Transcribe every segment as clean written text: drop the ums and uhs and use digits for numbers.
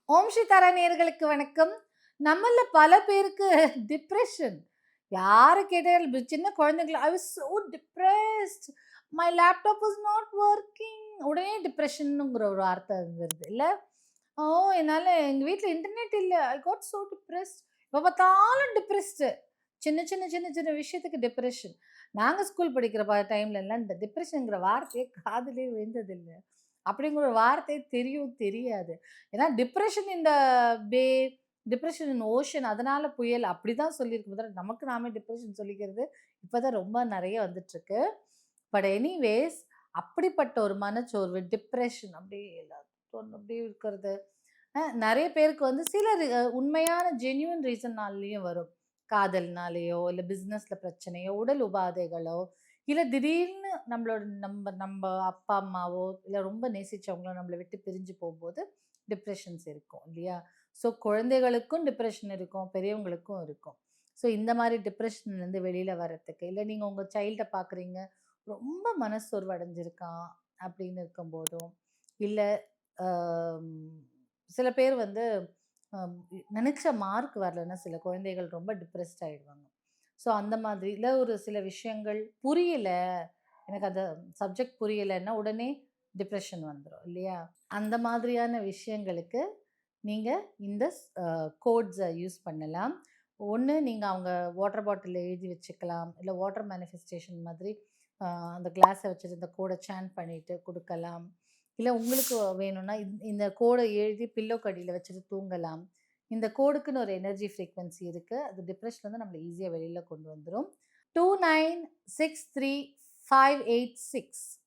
ஓம் ஸ்ரீ தாரா நேயர்களுக்கு வணக்கம். நம்மள பல பேருக்கு டிப்ரெஷன். யாரு கேட்டாலும் சின்ன குழந்தைங்கள I was so depressed. My laptop was not working. உடனே டிப்ரெஷன்ங்கிற ஒரு வார்த்தை வருது இல்ல? ஓ! என்னால எங்க வீட்ல இன்டர்நெட் இல்ல. I got so depressed. எப்ப பார்த்தாலும் டிப்ரெஸ்டு. சின்ன விஷயத்துக்கு டிப்ரெஷன். நாங்க ஸ்கூல் படிக்கிற டைம்லலாம் இந்த டிப்ரெஷன்ங்கிற வார்த்தையே காதுலயே விழுந்ததில்ல. அப்படிங்கிற ஒரு வார்த்தையே தெரியாது. ஏன்னா டிப்ரெஷன் இந்த பே, டிப்ரெஷன் இன் ஓஷன் அதனால புயல் அப்படிதான் சொல்லியிருக்கும் தவிர, நமக்கு நாமே டிப்ரெஷன் சொல்லிக்கிறது இப்பதான் ரொம்ப நெறைய வந்துட்டுருக்கு. பட் எனிவேஸ் அப்படிப்பட்ட ஒரு மனச்சோர்வு, டிப்ரெஷன் அப்படியே எல்லாத்துக்கும் அப்படியே இருக்கிறது. நெறைய பேருக்கு வந்து சில உண்மையான ஜென்யூன் ரீசன்னாலயும் வரும். காதல்னாலயோ, இல்ல பிசினஸ்ல பிரச்சனையோ, உடல் உபாதைகளோ, இல்ல திடீர்னு நம்மளோட நம்ப அப்பா, அம்மாவோ, இல்ல ரொம்ப நேசிச்சவங்களோ நம்மள விட்டு பிரிஞ்சு போம்போது டிப்ரெஷன்ஸ் இருக்கும் இல்லையா? ஸோ குழந்தைகளுக்கும் டிப்ரெஷன் இருக்கும், பெரியவங்களுக்கும் இருக்கும். ஸோ இந்த மாரி டிப்ரெஷன்லேருந்து வெளியில வரதுக்கு, இல்ல நீங்க உங்க சைல்ட பார்க்குறீங்க, ரொம்ப மனசோர்வு அடைஞ்சிருக்கான் அப்படின்னு இருக்கும்போதும், இல்ல அம் சில பேர் வந்து அம் நெனச்ச மார்க் வரலன்னா சில குழந்தைகள் ரொம்ப டிப்ரெஸ்ட் ஆயிடுவாங்க. ஸோ அந்த மாதிரி இல்ல ஒரு சில விஷயங்கள் புரியல, எனக்கு அந்த சப்ஜெக்ட் புரியலன்னா உடனே டிப்ரெஷன் வந்துரும் இல்லையா? அந்த மாதிரியான விஷயங்களுக்கு நீங்க இந்த கோட்ஸ யூஸ் பண்ணலாம். ஒண்ணு நீங்க அவங்க வாட்டர் பாட்டில்ல எழுதி வச்சுக்கலாம். இல்ல வாட்டர் மேனிஃபெஸ்டேஷன் மாதிரி அ அந்த கிளாஸ வச்சுட்டு இந்த கோட சாண்ட் பண்ணிட்டு குடுக்கலாம். இல்ல உங்களுக்கு வேணும்னா இந்த கோட எழுதி பில்லோக்கு அடியில வச்சுட்டு தூங்கலாம். இந்த கோடுக்குன்னு ஒரு எனர்ஜி ஃப்ரீக்வன்சி இருக்கு. அது டிப்ரெஷன்லருந்து நம்மள ஈஸியா வெளியில கொண்டு வந்துரும். 2963586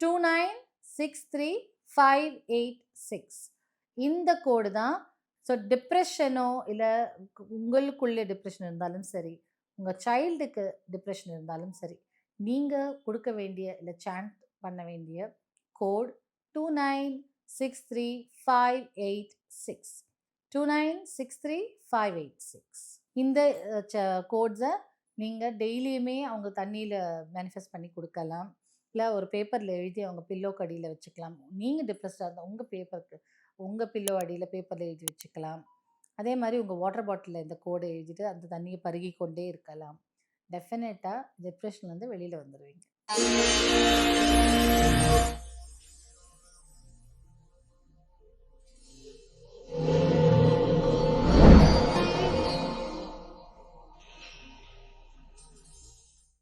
2963586 இந்த கோடு தான். ஸோ டிப்ரெஷனோ இல்ல உங்களுக்குள்ள டிப்ரெஷன் இருந்தாலும் சரி, உங்க சைல்டுக்கு டிப்ரெஷன் இருந்தாலும் சரி, நீங்க குடுக்க வேண்டிய இல்ல சாண்ட் பண்ண வேண்டிய கோட் 2963586 2963586 இந்த கோட்ஸ நீங்க டெய்லியுமே அவங்க தண்ணீல மேனிஃபெஸ்ட் பண்ணி குடுக்கலாம். இல்ல ஒரு பேப்பர்ல எழுதி அவங்க பில்லோக்கு அடியில வச்சுக்கலாம். நீங்க டிப்ரெஸ்டா இருந்தா உங்க பில்லோ அடியில பேப்பர்ல எழுதி வச்சுக்கலாம். அதே மாரி உங்க வாட்டர் பாட்டில்ல இந்த கோட எழுதிட்டு அந்த தண்ணிய பருகிக் கொண்டே இருக்கலாம். டெஃபினட்டா டிப்ரெஷன்லருந்து வெளியில வந்துருவீங்க.